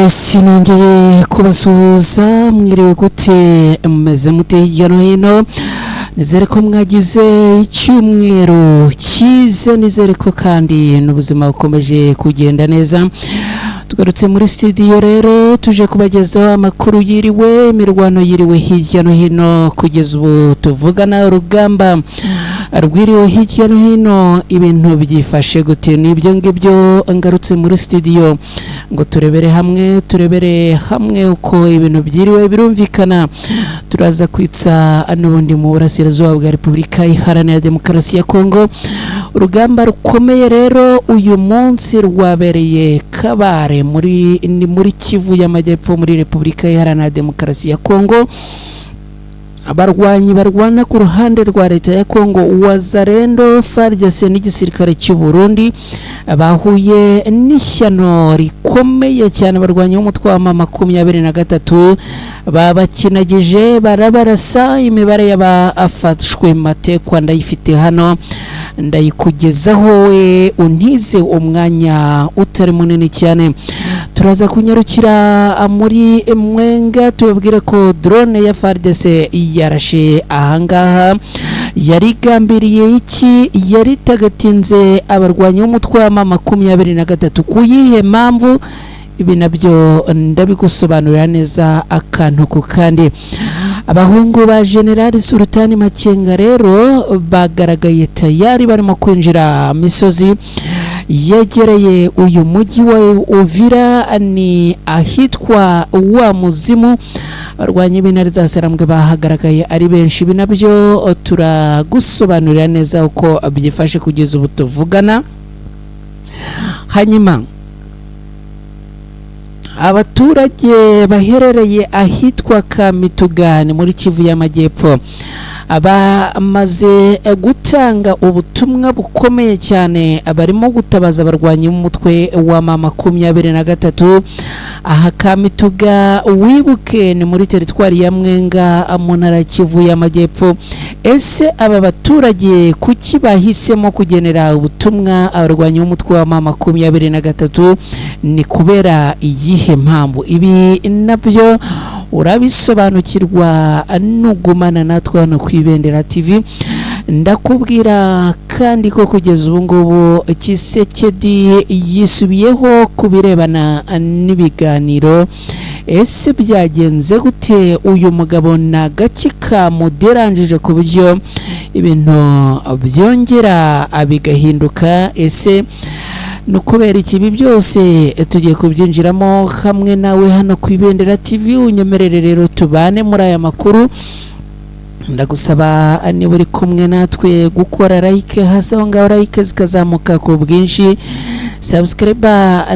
sinongeye kubasuhuza mwiriwe gute mumeze mute hirya no hino nizere ko mwagize icyumweru cyiza nizere ko kandi n'ubuzima bukomeje kugenda neza tugarutse muri studio rero tuje kubagezaho amakuru yiriwe imirwano yiriwe hirya no hino kugeza ubu tuvugana urugamba rwiriwe hirya no hino ibintu byifashe gute nibyo ngibyo ngarutse muri studio ngo turebere hamwe uko ibintu byiriwe birumvikana turaza kwitsa n'ubundi mu burasirazuba bwa Repubulika Iharanira Demokarasi ya Kongo urugamba rukomeye rero uyu munsi rwabereye Kabare muri Kivu y'Amajyepfo muri Repubulika Iharanira Demokarasi ya Kongo abarwanyi barwana ku ruhande rwa leta ya Kongo Wazalendo FARDC n'igisirikare cy'u Burundi bahuye n'ishyano rikomeye cyane barwanya umutwe wa 23 babakinagije barabarasa imibare y'abafashwe matekwa ndayifite hano ndayikugezaho we untize umwanya utari munini cyane turaza kunyarukira muri Mwenga tubabwire ko drone ya FARDC yarashe ahangaha yarigambiriye iki yaritagatinze abarwanyi b'umutwe wa 23 kuyihe mpamvu ibi nabyo ndabigusobanurira neza akantu ku kandi abahungu ba General Sultani Makenga rero bagaragaye tayari barimo kwinjira misozi yegereye uyu mujyi wa Uvira ni ahitwa wa muzimu barwanya ibinari za Sarambwe bahagaragaye ari benshi binabyo turagusobanurira neza uko byifashe kugeza ubu tuvugana hanyuma abaturage baherereye ahitwa Kamitugani muri Kivu y'Amajyepfo abamaze gutanga ubutumwa bukomeye cyane abarimo gutabaza abarwanyi b'umutwe wa 23 aha Kamituga wibuke ni muri teritwari ya Mwenga mu ntara Kivu y'Amajyepfo ese aba baturage kuki bahisemo kugenera ubutumwa abarwanyi b'umutwe wa 23 ni kubera iyihe mpamvu ibi nabyo urabisobanukirwa nugumana natwe hano ku Ibendera TV ndakubwira kandi ko kugeza ubu ngubu Kisekedi yisubiyeho kubirebana n'ibiganiro ese byagenze gute uyu mugabo na gakika moderanjije ku buryo ibintu byongera abigahinduka ese nukubera ikibi byose tugiye kubyinjiramo hamwe nawe hano ku Ibendera TV unyemerere rero tubane muri aya makuru ndagusaba ni buri kumwe natwe gukora like hasi aho ngaho like zikazamuka ku bwinshi subscribe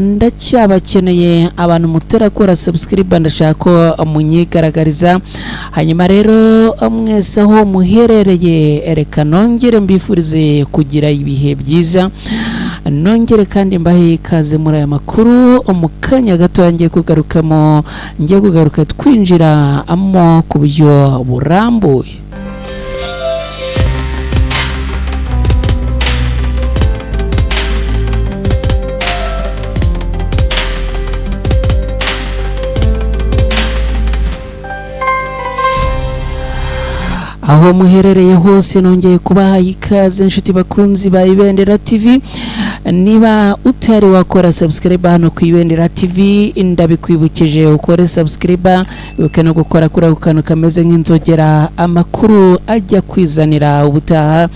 ndacyabakeneye abantu mutarakora subscribe ndashaka ko munyigaragariza hanyuma rero mwese aho muherereye reka nongere mbifurize kugira ibihe byiza nongere kandi mbahe ikaze muri aya makuru umukanya gato ngiye kugaruka twinjira amo ku buryo burambuye aho muherereye hose nongeye kubaha ikaze inshuti bakunzi ba Ibendera TV niba utari wakora subscribe hano ku Ibendera TV ndabikwibukije ukore subscribe uke no gukora kuri ukano kameze nk'inzogera amakuru ajya kwizanira ubutaha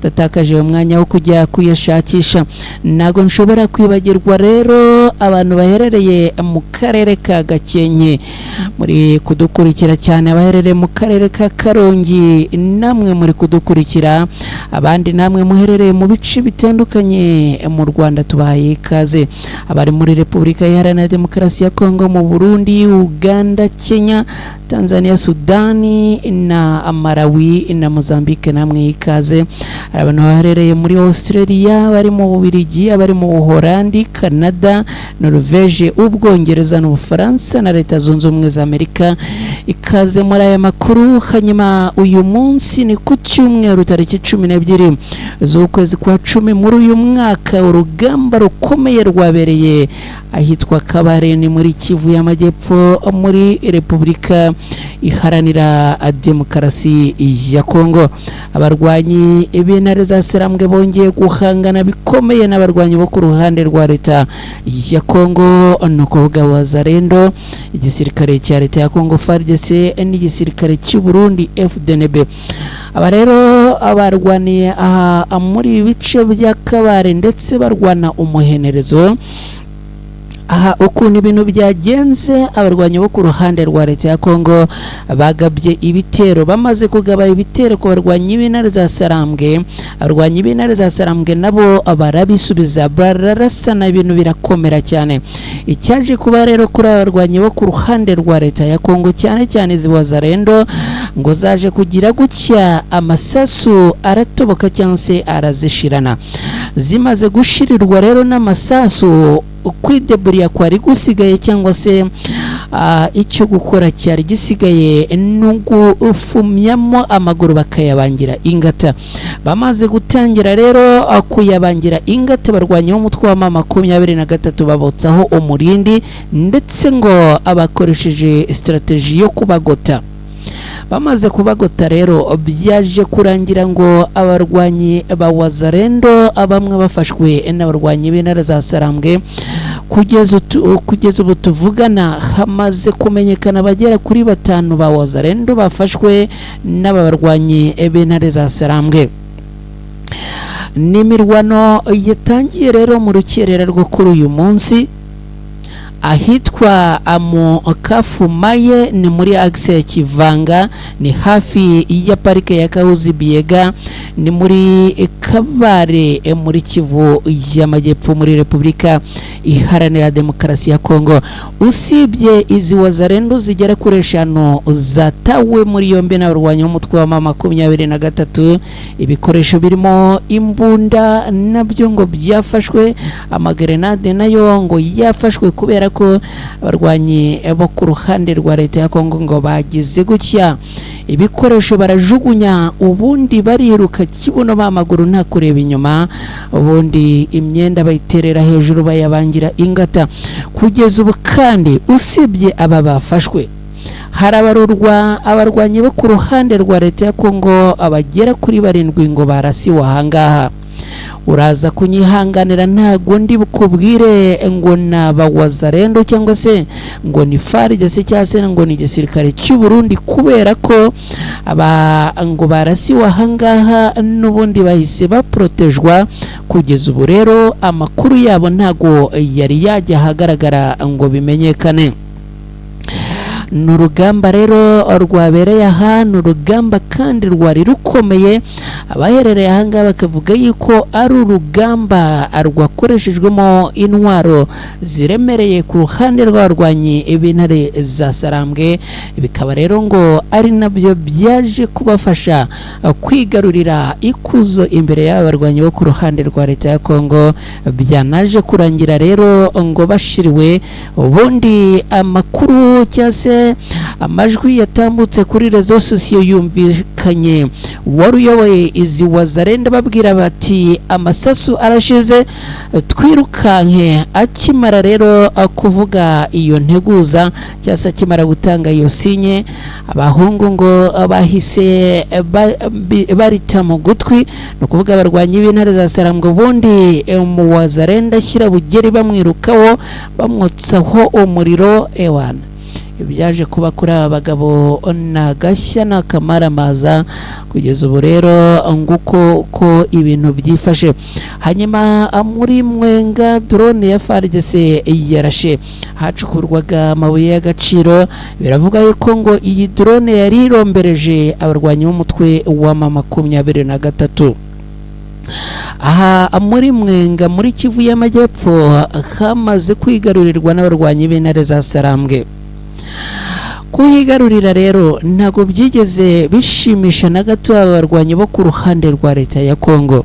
datakaje umwanya wo kujya kuyashakisha nago nshobora kwibagirwa rero abantu baherereye mu karere ka Gakenke muri kudukurikira cyane abaherereye mu karere ka Karongi namwe muri kudukurikira abandi namwe muherereye mu bice bitandukanye mu Rwanda tubaye ikaze abari muri Repubulika Iharanira Demokarasi ya Kongo mu Burundi Uganda Kenya Tanzania Sudani na Malawi na Mozambique namwe ikaze abantu baherereye muri Australia bari mu Bubiligi abari mu Buholandi Canada Norvège Ubwongereza n'Ubufaransa na Leta Zunze Ubumwe za Amerika ikaze muri aya makuru hanyuma uyu munsi ni ku cyumweru tariki 12 z'ukwezi kwa 10 muri uyu mwaka urugamba rukomeye rwabereye ahitwa Kabare ni muri Kivu y'Amajyepfo muri Repubulika Iharanira Demokarasi ya Kongo. Abarwanyi b'intare za Sarambwe bongeye guhangana bikomeye n'abarwanyi bo ku ruhande rwa leta ya Kongo, no kuvuga Wazalendo, igisirikare cya leta ya Kongo FARDC n'igisirikare cy'u Burundi FDNB. Aba rero abarwaniye aha muri bice bya Kabare ndetse barwana umuhenerezo. Aha ukuntu ibintu byagenze, abarwanyi bo ku ruhande rwa leta ya Kongo bagabye ibitero, bamaze kugaba ibitero ku barwanyi b'intare za Sarambwe. Abarwanyi b'intare za Sarambwe nabo barabisubiza, bararasana, ibintu birakomera cyane. Icyaje kuba rero kuri abarwanyi bo ku ruhande rwa leta ya Kongo, cyane cyane Wazalendo, ngo zaje kugira gutya amasasu aratoboka cyangwa se arazishirana. Zimaze gushirirwa rero n'amasasu, kwideburiya kwari gusigaye cyangwa se icyo gukora cyari gisigaye n'ugufumyamo amaguru bakayabangira ingata. Bamaze gutangira rero kuyabangira ingata, barwanya umutwe wa M23 babotsaho umurindi, ndetse ngo abakoresheje strategy yo kubagota. Bamaze kubagota rero byaje kurangira ngo abarwanyi ba Wazalendo bamwe bafashwe n'abarwanyi b'intare za Sarambwe. Kugeza ubu tuvugana hamaze kumenyekana bagera kuri 5 ba Wazalendo bafashwe n'abarwanyi b'intare za Sarambwe. N'imirwano yatangiye rero mu rukerera rwo kuri uyu munsi ahitwa Kafumaye, ni muri axe ya Kivanga, ni hafi ya parike ya Kahuzi Biega, ni muri Kabare muri Kivu y'Amajyepfo muri Repubulika Iharanira Demokarasi ya Kongo. Usibye izi Wazalendo zigera kuri 5 zatawe muri yombi n'abarwanyi b'umutwe wa M23, ibikoresho birimo imbunda nabyo ngo byafashwe, amagrenade nayo ngo yafashwe, kubera ko abarwanyi bo ku ruhande rwa leta ya Kongo ngo bagize gutya ibikoresho barajugunya, ubundi bariruka kibuno bamaguru nta kureba inyuma, ubundi imyenda bayiterera hejuru bayabangira ingata. Kugeza ubu kandi usibye aba bafashwe, harabarurwa abarwanyi bo ku ruhande rwa leta ya Kongo abagera kuri 7 ngo barasiwe ahangaha. Uraza kunyihanganira ntago ndi bukubwire ngo naba Wazalendo cyangwa se ngo ni FARDC cyangwa se ngo ni igisirikare cy'u Burundi, kubera ko aba ngo barasiwe ahangaha n'ubundi bahise baprotejwa. Kugeza ubu rero amakuru yabo ntago yari yajya ahagaragara ngo bimenyekane. N'urugamba rero rwabereye aha, n'urugamba kandi rwari rukomeye. Abaherereye ahanga bakavuga yuko ari urugamba rwakoreshejwemo intwaro ziremereye ku ruhande rw'abarwanyi b'intare za Sarambwe. Bikaba rero ngo ari nabyo byaje kubafasha kwigarurira ikuzo imbere y'abarwanyi bo ku ruhande rwa leta ya Kongo. Byanaje kurangira rero ngo bashiriwe, ubundi amakuru cyase amajwi yatambutse kuri rezo sosiyo yumvikanye wari uyoboye izi Wazalendo babwira bati amasasu arashize twirukanke. Akimara rero kuvuga iyo nteguza cyasa akimara gutanga iyo sinye, abahungu ngo bahise barita mu gutwi, no kuvuga abarwanyi b'intare za Sarambwe. Ubundi mu Wazalendo ashyira bugeri bamwirukaho bamwotsaho umuriro ewana. Ibyaje kuba kuri aba bagabo nagashya n'akamaramaza. Kugeza ubu rero nguko ko ibintu byifashe. Hanyuma muri Mwenga drone ya FARDC yarashe hacukurwaga amabuye y'agaciro. Biravuga yuko ngo iyi drone yari irombereje abarwanyi b'umutwe wa M23. Aha muri Mwenga muri Kivu y'Amajyepfo hamaze kwigarurirwa n'abarwanyi b'intare za Sarambwe. Kuhigarurira rero ntago byigeze bishimisha na gato abarwanyi bo ku ruhande rwa leta ya Kongo.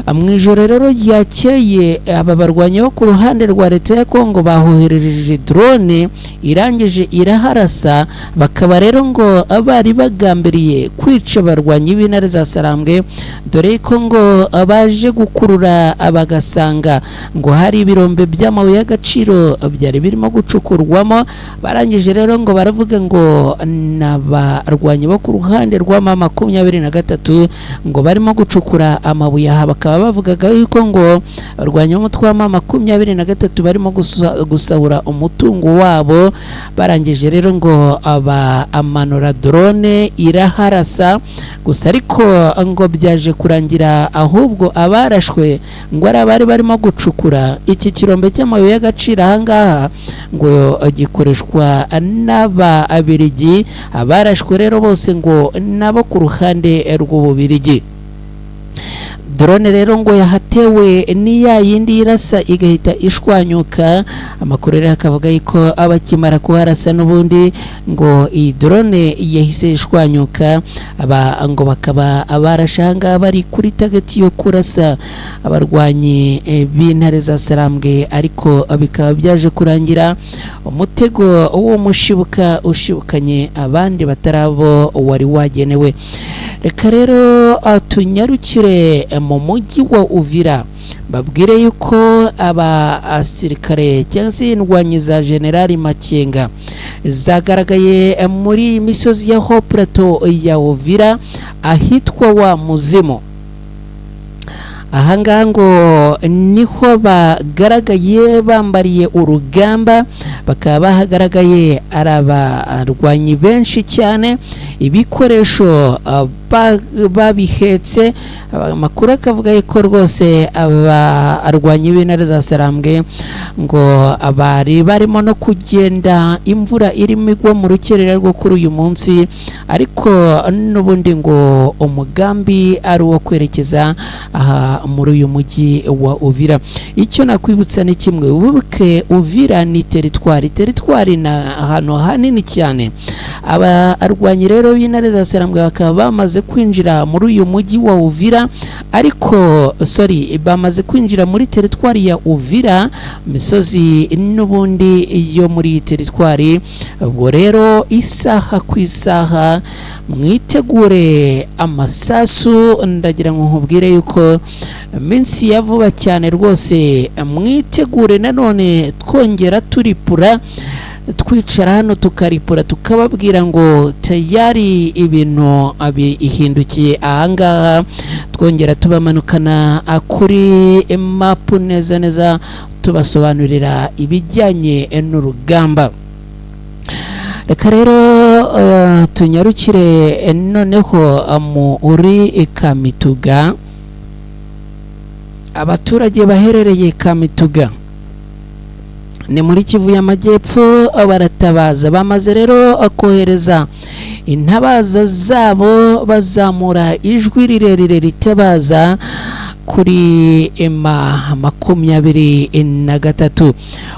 Mwijoro rero ryakeye aba barwanyi bo ku ruhande rwa leta ya Kongo bahoherereje drone irangije iraharasa, bakaba rero ngo abari bagambiriye kwica abarwanyi b'intare za Sarambwe, dore ko ngo abaje gukurura abagasanga ngo hari ibirombe by'amabuye y'agaciro byari birimo gucukurwamo. Barangije rero ngo baravuga ngo n'abarwanyi bo ku ruhande rwa M23 ngo barimo gucukura amabuye aha, bakaba bavugaga yuko ngo abarwanyi b'umutwe wa M23 barimo gusahura umutungo wabo. Barangije rero ngo amanura drone iraharasa, gusa ariko ngo byaje kurangira ahubwo abarashwe ngo ari abari barimo gucukura iki kirombe cy'amabuye y'agaciro ahangaha ngo gikoreshwa n'Ababiligi. Abarashwe rero bose ngo nabo ku ruhande rw'Ububirigi. Drone rero ngo yahatewe ni ya yindi irasa igahita ishwanyuka. Amakuru rero akavuga yuko abakimara kuharasa n'ubundi ngo iyi drone yahise ishwanyuka, ngo bakaba abarashanga bari kuri target yo kurasa abarwanyi b'intare za Sarambwe, ariko bikaba byaje kurangira umutego wo mushibuka ushibukanye abandi batarabo wari wagenewe. Reka rero tunyarukire mu mujyi wa Uvira, babwire yuko abasirikare cyangwa se indwanyi za General Makenga zagaragaye muri misozi ya Haut Plateau ya Uvira ahitwa wa Muzimu. Ahangaha ngo niho bagaragaye bambariye urugamba, bakaba bahagaragaye ari abarwanyi benshi cyane, ibikoresho babihetse. Amakuru akavuga yuko rwose abarwanyi b'intare za Sarambwe ngo abari barimo no kugenda imvura irimo igwa mu rukerera rwo kuri uyu munsi, ariko n'ubundi ngo umugambi ari uwo kwerekeza aha muri uyu mujyi wa Uvira. Icyo nakwibutsa ni kimwe, ubuke Uvira ni teritwari na ahantu hanini cyane. Abarwanyi rero b'intare za Sarambwe bakaba bamaze kwinjira muri uyu mujyi wa Uvira, ariko bamaze kwinjira muri teritwari ya Uvira, misozi n'ubundi yo muri teritwari. Ubwo rero isaha ku isaha mwitegure amasasu, ndagira ngo nkubwire yuko minsi ya vuba cyane rwose mwitegure. Nanone twongera turipura, twicara hano tukaripura tukababwira ngo tayari ibintu ihindukiye ahangaha, twongera tubamanukana kuri mapu neza neza tubasobanurira ibijyanye n'urugamba. Reka rero tunyarukire noneho muri Kamituga. Abaturage baherereye Kamituga ni muri Kivu y'Amajyepfo baratabaza, bamaze rero kohereza intabaza zabo bazamura ijwi rirerire ritabaza kuri M23.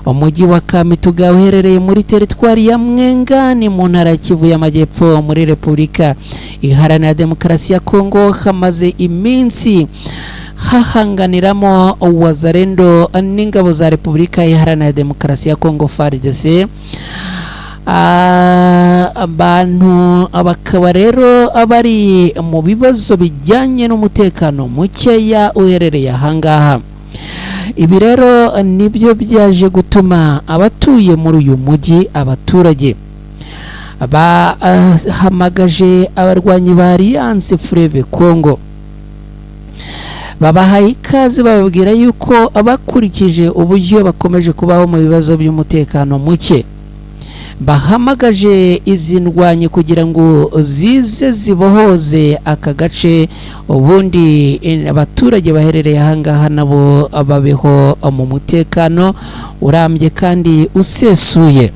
Umujyi wa Kamituga uherereye muri teritwari ya Mwenga ni mu ntara ya Kivu y'Amajyepfo muri Repubulika Iharanira Demokarasi ya Kongo. Hamaze iminsi hahanganiramo Wazalendo n'ingabo za Repubulika Iharanira Demokarasi ya Kongo FARDC. Abantu bakaba rero abari mu bibazo bijyanye n'umutekano mukeya uherereye ahangaha. Ibi rero nibyo byaje gutuma abatuye muri uyu mujyi, abaturage bahamagaje abarwanyi ba Alliance Fleuve Congo, babahaye ikaze bababwira yuko abakurikije uburyo bakomeje kubaho mu bibazo by'umutekano muke, bahamagaje izi ndwanyi kugira ngo zize zibohoze aka gace, ubundi abaturage baherereye ahangaha nabo babeho mu mutekano urambye kandi usesuye.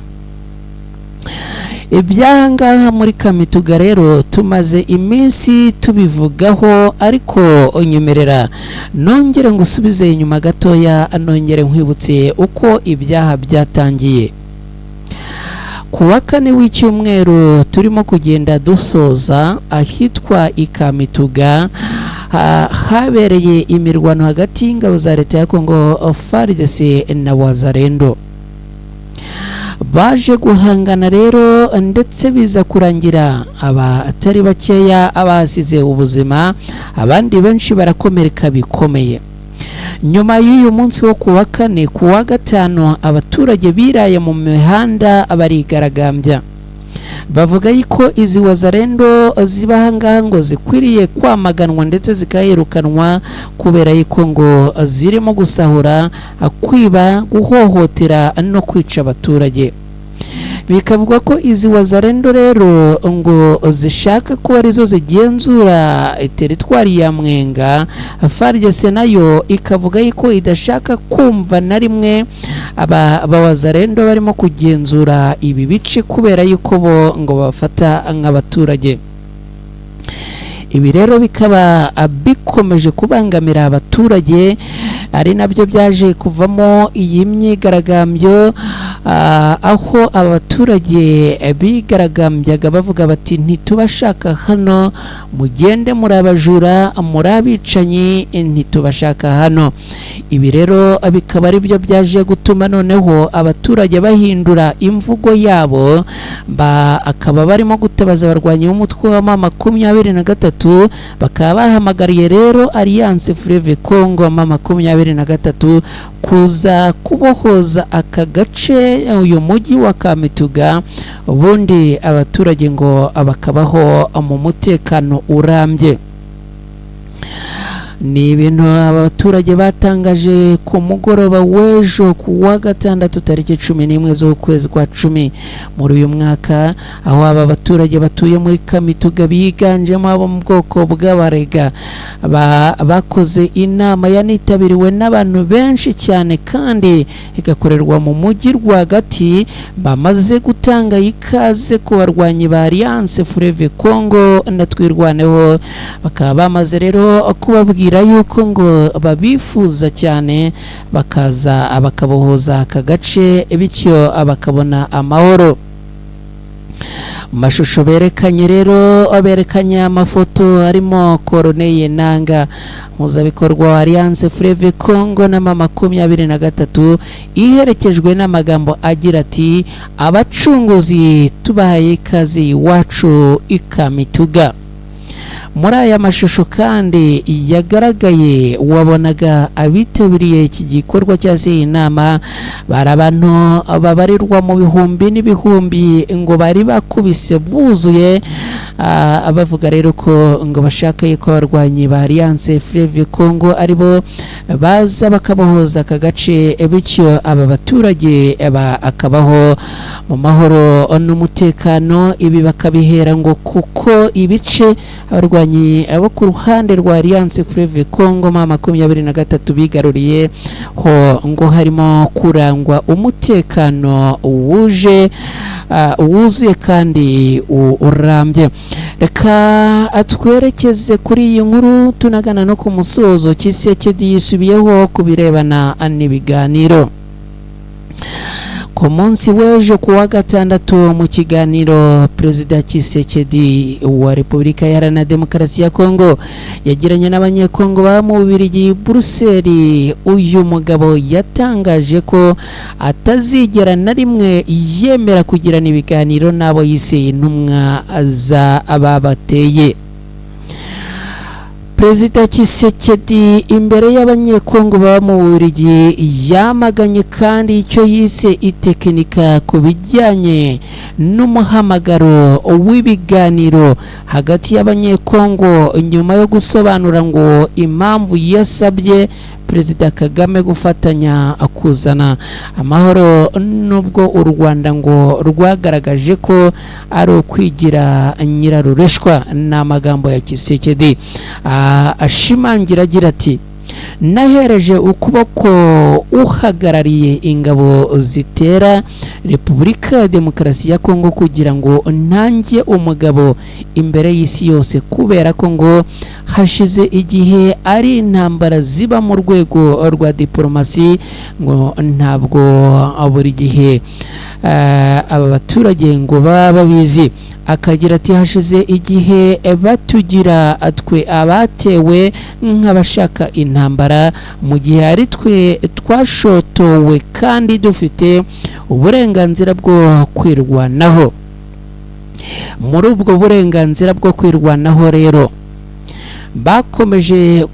Ibyahangaha muri Kamituga rero tumaze iminsi tubivugaho, ariko onyemerera nongere ngo usubize inyuma gatoya, nongere nkwibutse uko ibyaha byatangiye. Kuwa kane w'icyumweru turimo kugenda dusoza ahitwa Ikamituga, habereye imirwano hagati y'ingabo za leta ya Kongo FARDC na Wazalendo. Baje guhangana rero ndetse biza kurangira abatari bakeya abasize ubuzima, abandi benshi barakomereka bikomeye. Nyuma y'uyu munsi wo kuwa kane, kuwa gatanu abaturage biraye mu mihanda barigaragambya, bavuga yuko izi Wazalendo zibahangaha ngo zikwiriye kwamaganwa ndetse zikayirukanwa kubera yuko ngo zirimo gusahura, kwiba, guhohotera no kwica abaturage. Bikavuga ko izi Wazalendo rero ngo zishaka ko arizo zigenzura teritwari ya Mwenga, FARDC nayo ikavuga yuko idashaka kumva na rimwe aba Wazalendo barimo kugenzura ibi bice kubera yuko bo ngo bafata nk'abaturage. Ibi rero bikaba bikomeje kubangamira abaturage, ari nabyo byaje kuvamo iyi myigaragambyo, aho abaturage bigaragambyaga bavuga bati ntitubashaka hano, mugende muri abajura, muri abicanyi, ntitubashaka hano. Ibi rero bikaba ari byo byaje gutuma noneho abaturage bahindura imvugo yabo, akaba barimo gutabaza abarwanyi b'umutwe wa M23, bakaba bahamagariye rero Alliance Fleuve Congo M23 kuza kubohoza aka gace, uyu mujyi wa Kamituga, ubundi abaturage ngo bakabaho mu mutekano urambye. Ni ibintu abaturage batangaje ku mugoroba w'ejo kuwa gatandatu tariki 11 z'ukwezi kwa 10 muri uyu mwaka, aho aba baturage batuye muri Kamituga biganjemo abo mu bwoko bw'abarega bakoze inama yanitabiriwe n'abantu benshi cyane kandi igakorerwa mu mujyi rwagati, bamaze gutanga ikaze ku barwanyi ba Alliance Fleuve Congo na Twirwaneho. Bakaba bamaze rero kubabwira yuko ngo babifuza cyane bakaza bakabohoza aka gace, bityo bakabona amahoro. Mashusho berekanye rero, berekanye amafoto harimo Corneille Nanga, muzabikorwa wa Alliance Fleuve Congo na M23, iherekejwe n'amagambo agira ati abacunguzi tubahaye ikaze iwacu ikamituga. Muri aya mashusho kandi yagaragaye, wabonaga abitabiriye iki gikorwa cyase inama bari abantu babarirwa mu bihumbi n'ibihumbi, ngo bari bakubise buzuye, abavuga rero ko ngo bashaka yuko abarwanyi ba Alliance Fleuve Congo aribo baza bakabohoza aka gace, bityo aba baturage akabaho mu mahoro n'umutekano. Ibi bakabihera ngo kuko ibice abarwanyi abo ku ruhande rwa Alliance Fleuve Congo M23 bigaruriye ho ngo harimo kurangwa umutekano wuzuye kandi urambye. Reka atwerekeze kuri iyi nkuru tunagana no ku musozo. Tshisekedi yisubiyeho kubirebana n'ibiganiro. Ku munsi w'ejo kuwa gatandatu mu kiganiro, Perezida Tshisekedi wa Repubulika Iharanira Demokarasi ya Kongo yagiranye n'abanyekongo ba mu Bubiligi Bruxelles, uyu mugabo yatangaje ko atazigera na rimwe yemera kugirana ibiganiro n'abo yise intumwa za ababateye. Perezida Tshisekedi imbere y'abanyekongo baba mu Bubiligi yamaganye kandi icyo yise itekinika ku bijyanye n'umuhamagaro w'ibiganiro hagati y'abanyekongo, nyuma yo gusobanura ngo impamvu yasabye Perezida Kagame gufatanya kuzana amahoro, nubwo u Rwanda ngo rwagaragaje ko ari ukwigira nyirarureshwa. n'amagambo ya Tshisekedi ashimangira agira ati nahereje ukuboko uhagarariye ingabo zitera Repubulika ya Demokarasi ya Kongo kugira ngo ntange umugabo imbere y'isi yose, kubera ko ngo hashize igihe ari intambara ziba mu rwego rwa diplomasi, ngo ntabwo buri gihe aba baturage ngo baba babizi. akagira ati hashize igihe batugira twe abatewe nk'abashaka intambara mu gihe ari twe twashotowe kandi dufite uburenganzira bwo kwirwanaho. Muri ubwo burenganzira bwo kwirwanaho rero bakomeje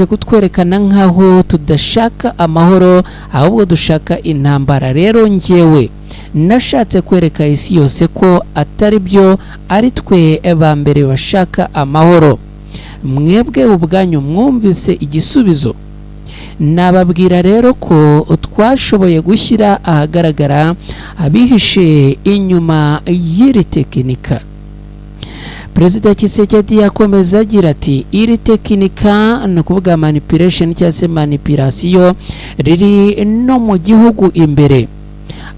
kutwerekana nk'aho tudashaka amahoro ahubwo dushaka intambara. Rero njyewe nashatse kwereka isi yose ko atari byo, ari twe ba mbere bashaka amahoro. Mwebwe ubwanyu mwumvise igisubizo. Nababwira rero ko twashoboye gushyira ahagaragara abihishe inyuma y'iri tekinika. Perezida Tshisekedi yakomeza agira ati iri tekinika no kuvuga manipulation cyangwa se manipulation riri no mu gihugu imbere.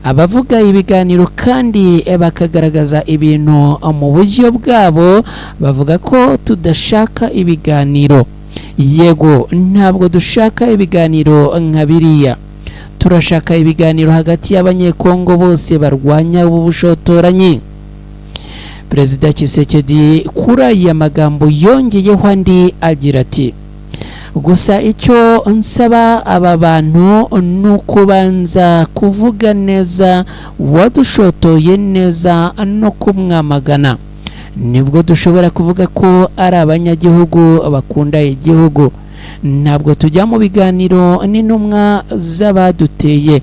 Abavuga ibiganiro kandi bakagaragaza ibintu mu buryo bwabo bavuga ko tudashaka ibiganiro. Yego, ntabwo dushaka ibiganiro nka biriya. Turashaka ibiganiro hagati y'abanyekongo bose barwanya ubushotoranyi. Perezida Tshisekedi kuri aya magambo yongeyeho andi agira ati gusa icyo nsaba aba bantu ni ukubanza kuvuga neza wadushotoye neza no kumwamagana, nibwo dushobora kuvuga ko ari abanyagihugu bakunda igihugu. Ntabwo tujya mu biganiro n'intumwa z'abaduteye.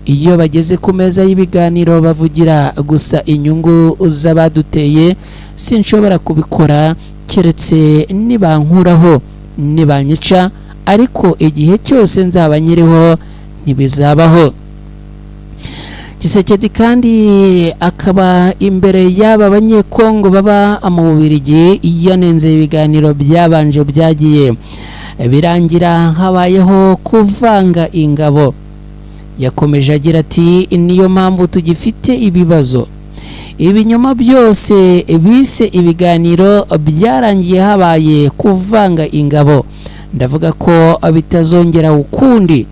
Iyo bageze ku meza y'ibiganiro bavugira gusa inyungu z'abaduteye. Sinshobora kubikora keretse nibankuraho, nibanyica, ariko igihe cyose nzaba nyiriho ntibizabaho. Tshisekedi kandi akaba imbere y'aba banyekongo baba mu Bubiligi yanenze ibiganiro byabanje byagiye birangira habayeho kuvanga ingabo. Yakomeje agira ati niyo mpamvu tugifite ibibazo. Ibinyoma byose bise ibiganiro byarangiye habaye kuvanga ingabo. Ndavuga ko bitazongera ukundi.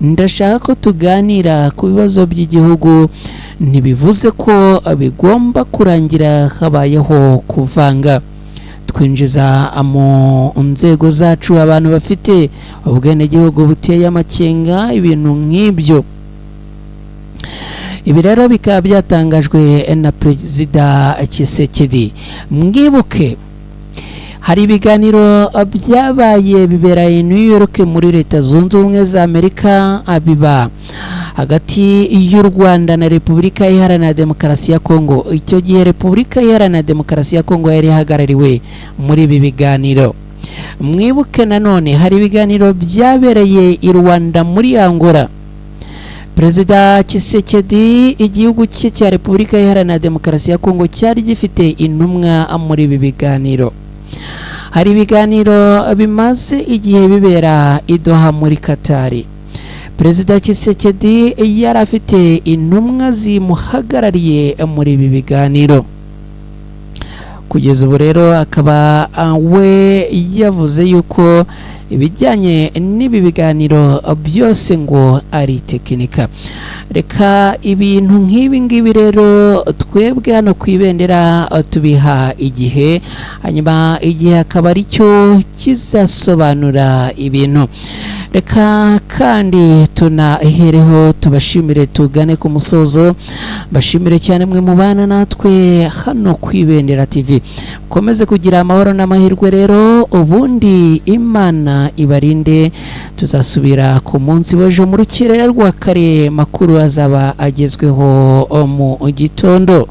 Ndashaka ko tuganira ku bibazo by'igihugu, ntibivuze ko bigomba kurangira habayeho kuvanga. Twinjiza mu nzego zacu abantu bafite ubwenegihugu buteye amakenga, ibintu nk'ibyo. Ibi rero bikaba byatangajwe na Perezida Tshisekedi. Mwibuke hari ibiganiro byabaye bibera i New York muri Leta Zunze Ubumwe za Amerika, biba hagati y'u Rwanda na Repubulika Iharanira Demokarasi ya Kongo. Icyo gihe Repubulika Iharanira Demokarasi ya Kongo yari ihagarariwe muri ibi biganiro. Mwibuke nanone hari ibiganiro byabereye i Rwanda muri Angola. Perezida Tshisekedi igihugu cye cya Repubulika Iharanira Demokarasi ya Kongo cyari gifite intumwa muri ibi biganiro. Hari ibiganiro bimaze igihe bibera i Doha muri Katari. Perezida Tshisekedi yari afite intumwa zimuhagarariye muri ibi biganiro. Kugeza ubu rero akaba we yavuze yuko ibijyanye n'ibi biganiro byose ngo ari tekinika. Reka ibintu nk'ibi ngibi rero twebwe hano ku ibendera tubiha igihe, hanyuma igihe akaba ari cyo kizasobanura ibintu. Reka kandi tunahereho tubashimire, tugane ku musozo. Bashimire cyane mwe mubana natwe hano ku Ibendera TV. Komeze kugira amahoro n'amahirwe rero, ubundi Imana ibarinde. Tuzasubira ku munsi w'ejo mu rukirere rwa kare, makuru azaba agezweho mu gitondo.